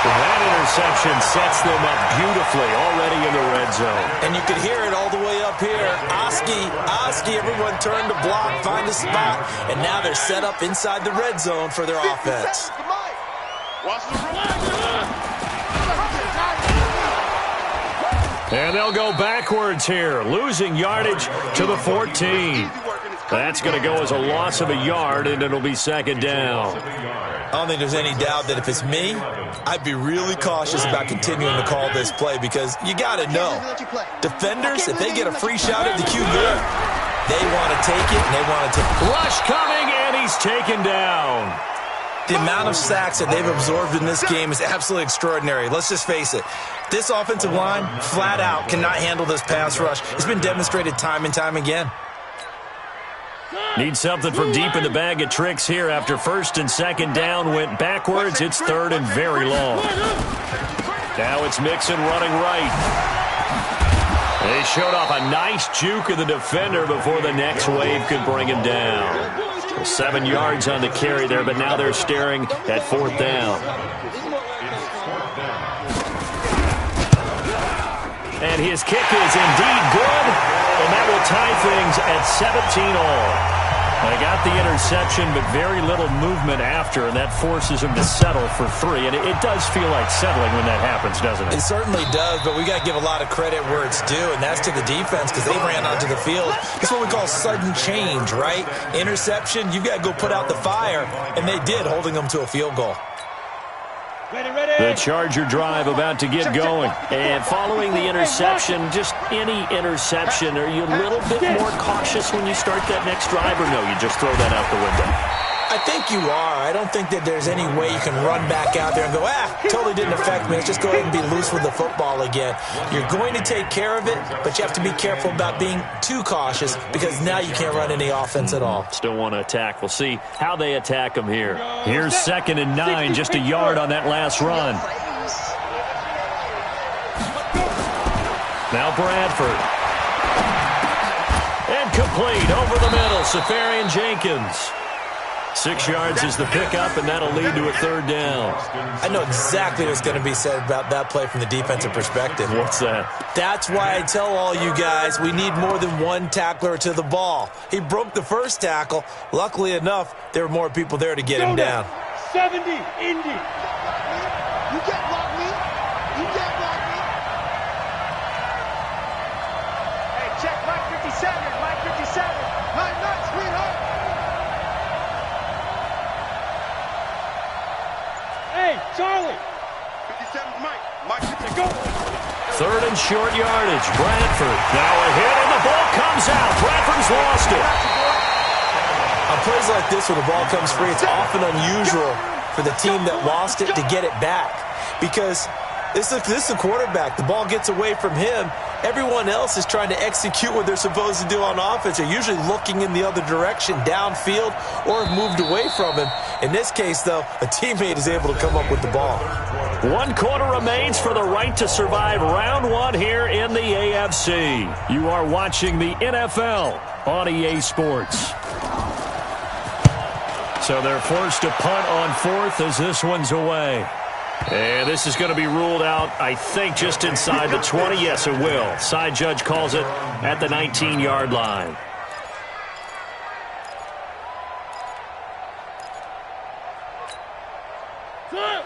That interception sets them up beautifully already in the red zone. And you could hear it all the way up here. Oski, everyone turned to block, find a spot, and now they're set up inside the red zone for their offense. And they'll go backwards here, losing yardage to the 14. That's going to go as a loss of a yard, and it'll be 2nd down. I don't think there's any doubt that if it's me, I'd be really cautious about continuing to call this play, because you got to know, defenders, if they get a free shot at the QB, they want to take it, and they want to take it. Rush coming, and he's taken down. The amount of sacks that they've absorbed in this game is absolutely extraordinary. Let's just face it. This offensive line, flat out, cannot handle this pass rush. It's been demonstrated time and time again. Need something from deep in the bag of tricks here after 1st and 2nd down went backwards. It's 3rd and very long. Now it's Mixon running right. They showed off a nice juke of the defender before the next wave could bring him down. 7 yards on the carry there, but now they're staring at 4th down. And his kick is indeed good, and that will tie things at 17-all. They got the interception, but very little movement after, and that forces them to settle for 3. And it does feel like settling when that happens, doesn't it? It certainly does, but we got to give a lot of credit where it's due, and that's to the defense because they ran onto the field. It's what we call sudden change, right? Interception, you've got to go put out the fire, and they did, holding them to a field goal. The Charger drive about to get going. And following the interception, just any interception, are you a little bit more cautious when you start that next drive, or no, you just throw that out the window? I think you are. I don't think that there's any way you can run back out there and go, totally didn't affect me. Let's just go ahead and be loose with the football again. You're going to take care of it, but you have to be careful about being too cautious because now you can't run any offense at all. Still want to attack. We'll see how they attack them here. Here's 2nd and 9, just a yard on that last run. Now Bradford. And complete over the middle, Safarian Jenkins. 6 yards is the pickup, and that'll lead to a 3rd down. I know exactly what's going to be said about that play from the defensive perspective. What's that? That's why I tell all you guys we need more than one tackler to the ball. He broke the first tackle. Luckily enough, there were more people there to get him down. 70, Indy. You can't block me. You can't block me. Hey, check Mike 57. Mike 57. Line up, sweetheart. Hey, Charlie. 57's Mike. Mike, go. 3rd and short yardage. Bradford. Now a hit, and the ball comes out. Bradford's lost it. On plays like this where the ball comes free, it's often unusual for the team that lost it to get it back because this is the quarterback. The ball gets away from him. Everyone else is trying to execute what they're supposed to do on offense. They're usually looking in the other direction, downfield, or have moved away from him. In this case, though, a teammate is able to come up with the ball. 1 quarter remains for the right to survive round 1 here in the AFC. You are watching the NFL on EA Sports. So they're forced to punt on 4th as this one's away. And this is going to be ruled out, I think, just inside the 20. Yes, it will. Side judge calls it at the 19-yard line.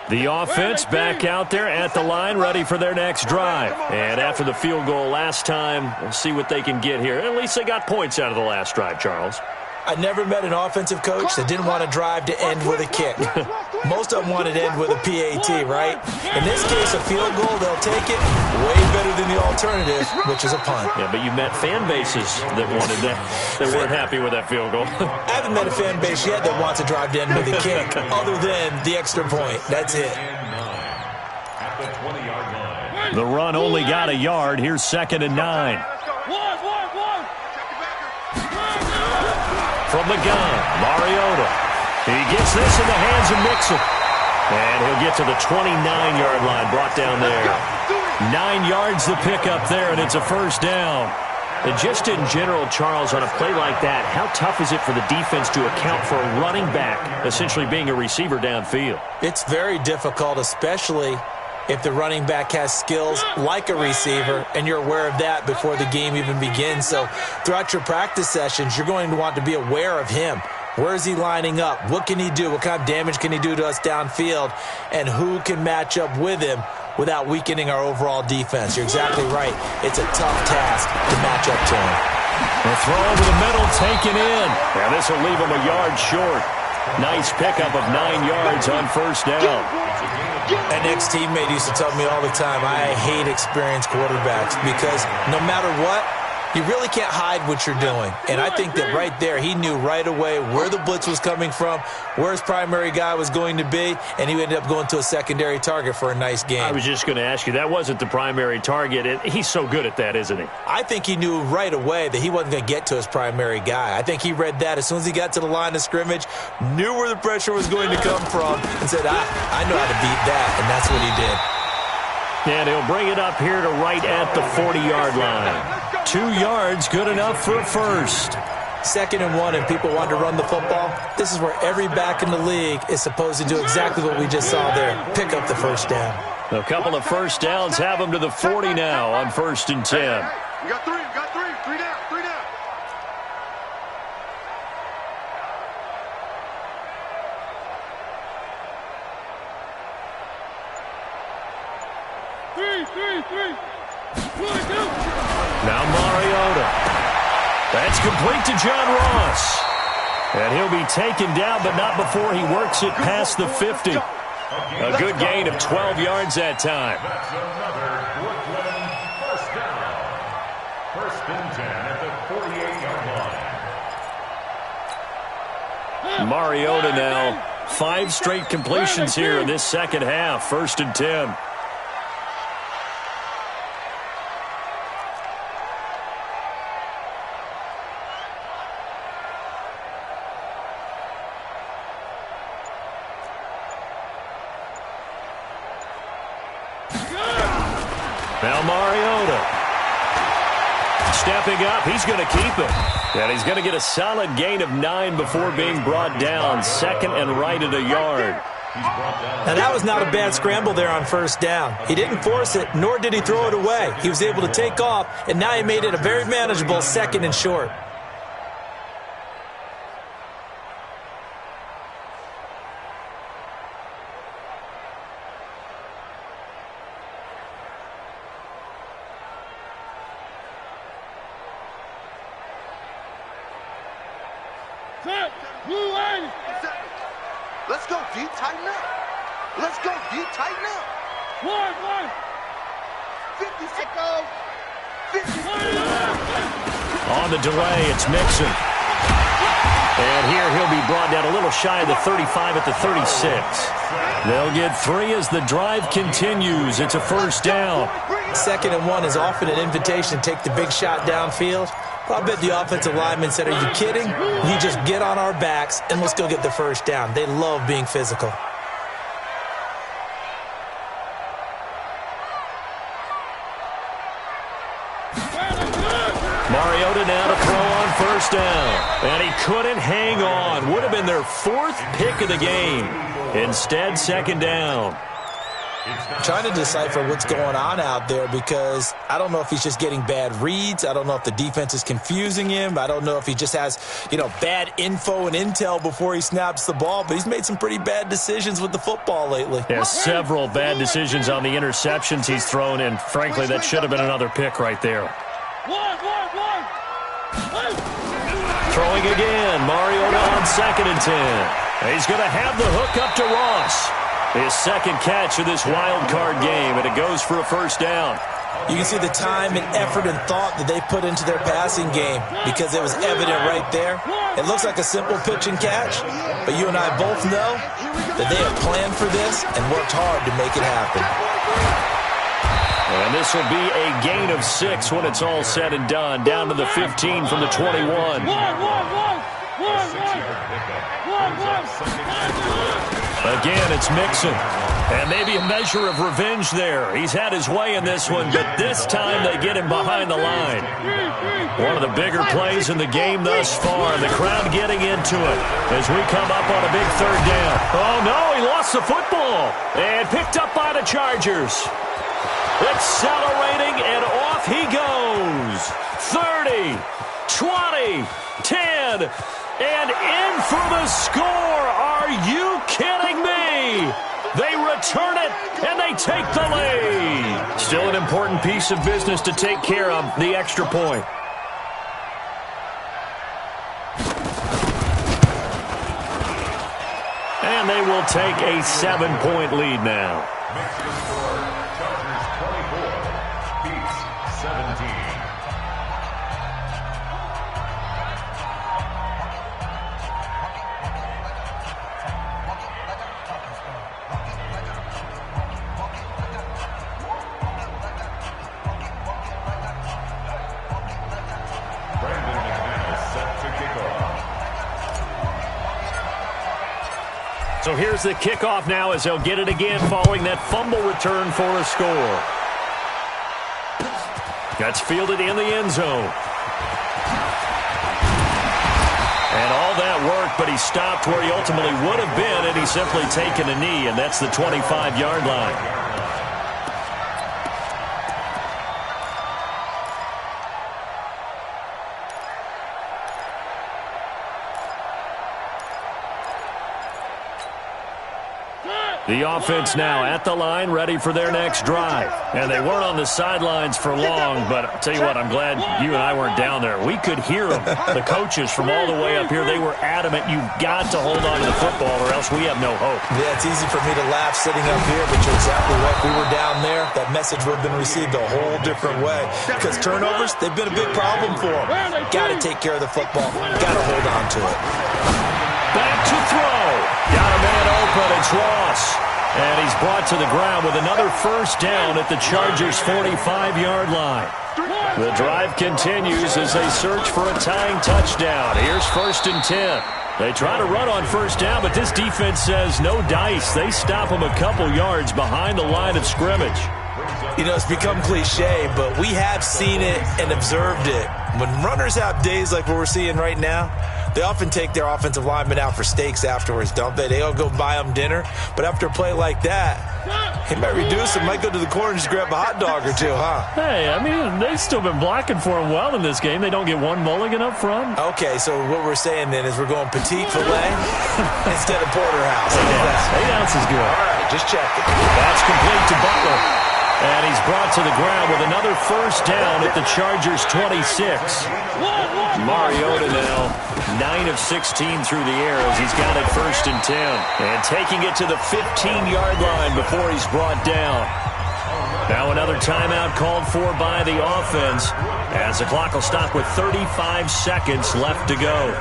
The offense back out there at the line, ready for their next drive. And after the field goal last time, we'll see what they can get here. At least they got points out of the last drive, Charles. I never met an offensive coach that didn't want to drive to end with a kick. Most of them wanted to end with a PAT, right? In this case, a field goal, they'll take it way better than the alternative, which is a punt. Yeah, but you met fan bases that wanted that, that weren't happy with that field goal. I haven't met a fan base yet that wants to drive to end with a kick, other than the extra point. That's it. The run only got a yard. Here's 2nd and 9. From the gun, Mariota. He gets this in the hands of Mixon. And he'll get to the 29-yard line, brought down there. 9 yards the pickup there, and it's a 1st down. And just in general, Charles, on a play like that, how tough is it for the defense to account for a running back essentially being a receiver downfield? It's very difficult, especially if the running back has skills like a receiver, and you're aware of that before the game even begins. So throughout your practice sessions, you're going to want to be aware of him. Where is he lining up? What can he do? What kind of damage can he do to us downfield? And who can match up with him without weakening our overall defense? You're exactly right. It's a tough task to match up to him. The throw over the middle taken in. Now this will leave him a yard short. Nice pickup of 9 yards on 1st down. An ex-teammate used to tell me all the time, I hate experienced quarterbacks because no matter what, you really can't hide what you're doing. And I think that right there, he knew right away where the blitz was coming from, where his primary guy was going to be, and he ended up going to a secondary target for a nice game. I was just going to ask you, that wasn't the primary target. He's so good at that, isn't he? I think he knew right away that he wasn't going to get to his primary guy. I think he read that as soon as he got to the line of scrimmage, knew where the pressure was going to come from, and said, I know how to beat that, and that's what he did. And he'll bring it up here to right at the 40-yard line. 2 yards, good enough for a first. 2nd and 1, and people want to run the football. This is where every back in the league is supposed to do exactly what we just saw there. Pick up the first down. A couple of first downs have them to the 40 now on 1st and 10. Hey, we got 3, we got 3. 3 down, 3 down. Now Mariota. That's complete to John Ross. And he'll be taken down, but not before he works it past the 50. A good gain of 12 yards that time. That's another Brooklyn first down. 1st and 10 at the 48-yard line. Mariota now. 5 straight completions here in this second half. 1st and 10. Now Mariota. Stepping up, he's going to keep it. And he's going to get a solid gain of 9 before being brought down. 2nd and right at a yard. Now that was not a bad scramble there on 1st down. He didn't force it, nor did he throw it away. He was able to take off, and now he made it a very manageable 2nd and short. Let's go, D. Tighten up. Let's go, D. Tighten up. 50. Echo. 50. On the delay, it's Mixon. And here he'll be brought down a little shy of the 35 at the 36. They'll get 3 as the drive continues. It's a first down. 2nd and 1 is often an invitation to take the big shot downfield. Well, I bet the offensive lineman said, are you kidding? You just get on our backs and let's go get the first down. They love being physical. Mariota now to throw on 1st down. And he couldn't hang on. Would have been their 4th pick of the game. Instead, 2nd down. I'm trying to decipher what's going on out there because I don't know if he's just getting bad reads. I don't know if the defense is confusing him. I don't know if he just has, bad info and intel before he snaps the ball. But he's made some pretty bad decisions with the football lately. Yeah, several bad decisions on the interceptions he's thrown, and frankly, that should have been another pick right there. Throwing again, Mariota on 2nd and 10. He's going to have the hook up to Ross. His 2nd catch of this wild card game, and it goes for a first down. You can see the time and effort and thought that they put into their passing game because it was evident right there. It looks like a simple pitch and catch, but you and I both know that they have planned for this and worked hard to make it happen. And this will be a gain of 6 when it's all said and done, down to the 15 from the 21. Again, it's Mixon. And maybe a measure of revenge there. He's had his way in this one, but this time they get him behind the line. One of the bigger plays in the game thus far. The crowd getting into it as we come up on a big 3rd down. Oh, no, he lost the football. And picked up by the Chargers. Accelerating, and off he goes. 30, 20, 10, and in for the score. Are you kidding me? They return it, and they take the lead. Still an important piece of business to take care of, the extra point. And they will take a 7-point lead now. So here's the kickoff now as they'll get it again following that fumble return for a score. That's fielded in the end zone. And all that work, but he stopped where he ultimately would have been, and he's simply taken a knee, and that's the 25-yard line. The offense now at the line, ready for their next drive. And they weren't on the sidelines for long, but I'll tell you what, I'm glad you and I weren't down there. We could hear them. The coaches from all the way up here, they were adamant, you've got to hold on to the football or else we have no hope. Yeah, it's easy for me to laugh sitting up here, but you're exactly right. If we were down there, that message would have been received a whole different way. Because turnovers, they've been a big problem for them. Got to take care of the football. Got to hold on to it. Back to throw. Got a man open. It's Ross. And he's brought to the ground with another first down at the Chargers' 45-yard line. The drive continues as they search for a tying touchdown. Here's 1st and 10. They try to run on first down, but this defense says no dice. They stop them a couple yards behind the line of scrimmage. You know, it's become cliche, but we have seen it and observed it. When runners have days like what we're seeing right now, they often take their offensive linemen out for steaks afterwards, don't they? They all go buy them dinner. But after a play like that, he might reduce it, might go to the corner and just grab a hot dog or two, huh? Hey, I mean, they've still been blocking for him well in this game. They don't get one mulligan up front. Okay, so what we're saying then is we're going petite filet instead of porterhouse. 8 ounces good. All right, just checking. That's complete to Butler. And he's brought to the ground with another first down at the Chargers' 26. Mariota now 9 of 16 through the air as he's got it 1st and 10. And taking it to the 15-yard line before he's brought down. Now another timeout called for by the offense as the clock will stop with 35 seconds left to go.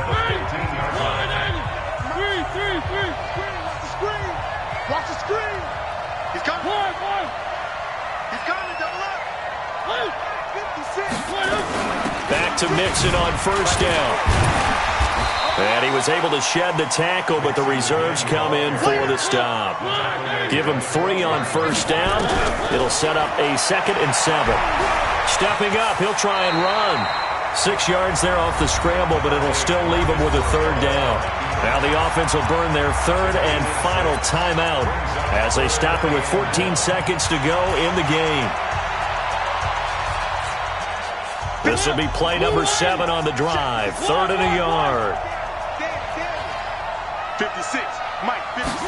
Watch the screen. He's coming. He's coming. Double up. 56. Back to Mixon on first down. And he was able to shed the tackle, but the reserves come in for the stop. Give him 3 on first down. It'll set up a 2nd and 7. Stepping up, he'll try and run. 6 yards there off the scramble, but it'll still leave him with a 3rd down. Now the offense will burn their 3rd and final timeout as they stop it with 14 seconds to go in the game. This will be play number 7 on the drive. 3rd and a yard. 56. Mike, 56.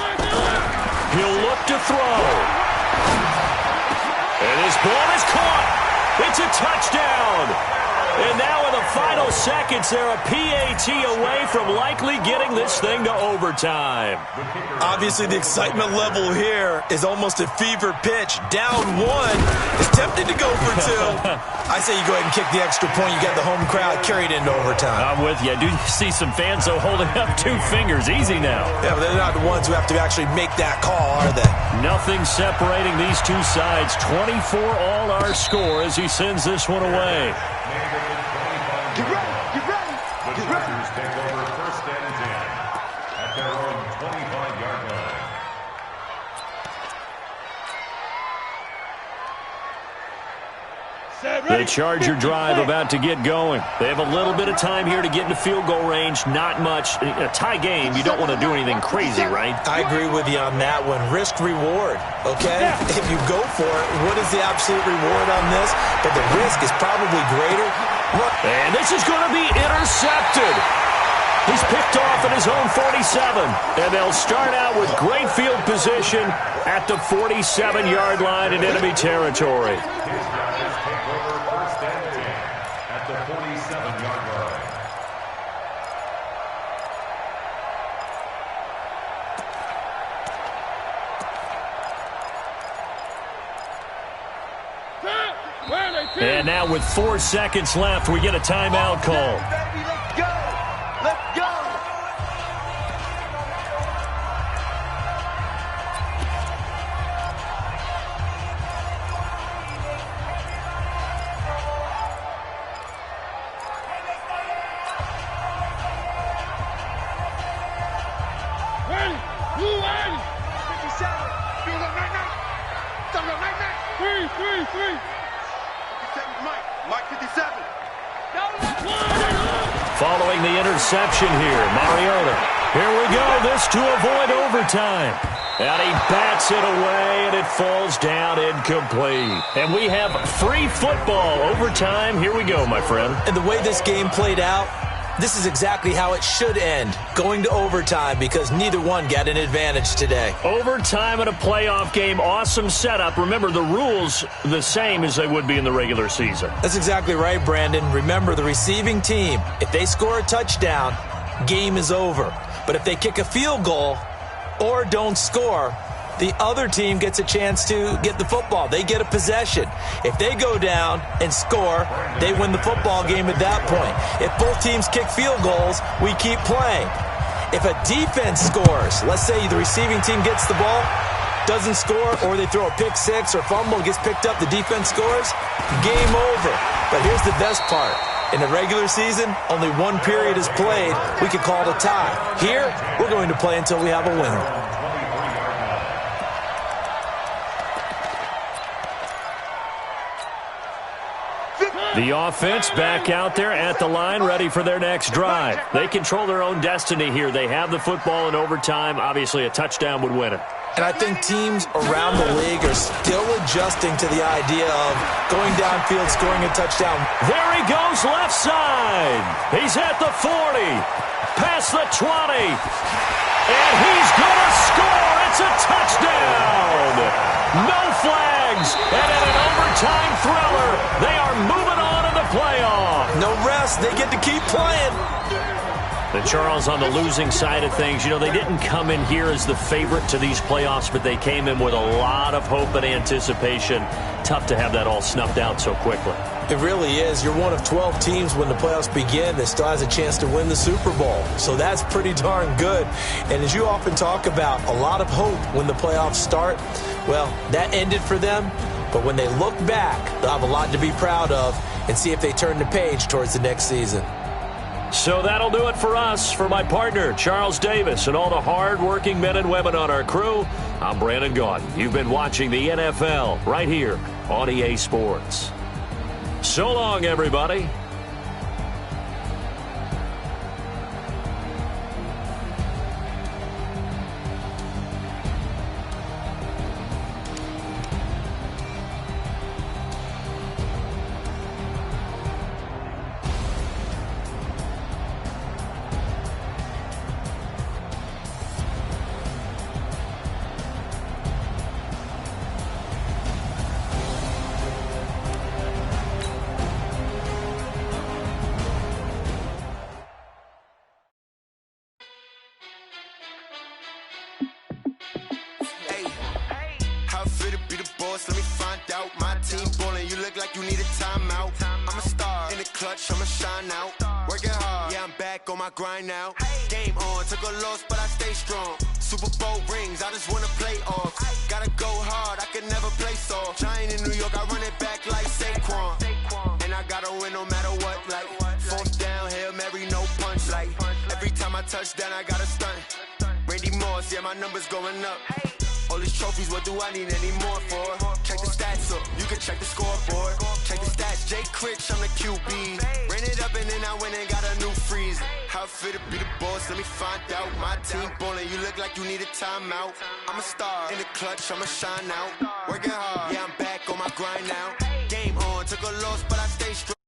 He'll look to throw. And his ball is caught. It's a touchdown. And now in the final seconds, they're a PAT away from likely getting this thing to overtime. Obviously, the excitement level here is almost a fever pitch. Down 1 is tempted to go for 2. I say you go ahead and kick the extra point. You got the home crowd carried into overtime. I'm with you. I do see some fans, though, holding up 2 fingers. Easy now. Yeah, but they're not the ones who have to actually make that call, are they? Nothing separating these two sides. 24 all our score as he sends this one away. Get ready. Get ready. The Chargers take over 1st and 10 at their own 25-yard line. The Charger drive about to get going. They have a little bit of time here to get into field goal range. Not much. A tie game, you don't want to do anything crazy, right? I agree with you on that one. Risk reward, okay? If you go for it, what is the absolute reward on this? But the risk is probably greater. And this is going to be intercepted. He's picked off at his own 47. And they'll start out with great field position at the 47-yard line in enemy territory. And now with 4 seconds left, we get a timeout call. Baby, let's go. Let's go. Ready. Three. 57's Mike. Mike 57. Following the interception here, Mariota. Here we go, this to avoid overtime. And he bats it away, and it falls down incomplete. And we have free football. Overtime, here we go, my friend. And the way this game played out, this is exactly how it should end, going to overtime, because neither one got an advantage today. Overtime in a playoff game, awesome setup. Remember, the rules the same as they would be in the regular season. That's exactly right, Brandon. Remember, the receiving team, if they score a touchdown, game is over. But if they kick a field goal or don't score, the other team gets a chance to get the football. They get a possession. If they go down and score, they win the football game at that point. If both teams kick field goals, we keep playing. If a defense scores, let's say the receiving team gets the ball, doesn't score, or they throw a pick six or fumble, gets picked up, the defense scores, game over. But here's the best part. In the regular season, only one period is played. We could call it a tie. Here, we're going to play until we have a winner. The offense back out there at the line, ready for their next drive. They control their own destiny here. They have the football in overtime. Obviously, a touchdown would win it. And I think teams around the league are still adjusting to the idea of going downfield, scoring a touchdown. There he goes, left side. He's at the 40, past the 20, and he's going to score. It's a touchdown. No flags, and in an overtime thriller, they are moving on in the playoff. No rest. They get to keep playing. And Charles, on the losing side of things, you know, they didn't come in here as the favorite to these playoffs, but they came in with a lot of hope and anticipation. Tough to have that all snuffed out so quickly. It really is. You're one of 12 teams when the playoffs begin that still has a chance to win the Super Bowl. So that's pretty darn good. And as you often talk about, a lot of hope when the playoffs start. Well, that ended for them. But when they look back, they'll have a lot to be proud of and see if they turn the page towards the next season. So that'll do it for us. For my partner, Charles Davis, and all the hard-working men and women on our crew, I'm Brandon Gaudin. You've been watching the NFL right here on EA Sports. So long, everybody. Let me find out. My team ballin', you look like you need a timeout. I'm a star in the clutch, I'ma shine out. Working hard, yeah, I'm back on my grind now. Game on, took a loss, but I stay strong. Super Bowl rings, I just wanna play off. Gotta go hard, I can never play soft. Giant in New York, I run it back like Saquon. And I gotta win no matter what, like fourth down, Hail Mary, no punch. Like every time I touch down, I gotta stunt. Randy Moss, yeah, my numbers going up. All these trophies, what do I need any more for? Check the stats up, you can check the scoreboard. Check the stats, Jay Critch, I'm the QB. Ran it up and then I went and got a new freeze. How fit to be the boss, let me find out. My team ballin', you look like you need a timeout. I'm a star in the clutch, I'ma shine out. Working hard, yeah, I'm back on my grind now. Game on, took a loss, but I stay strong.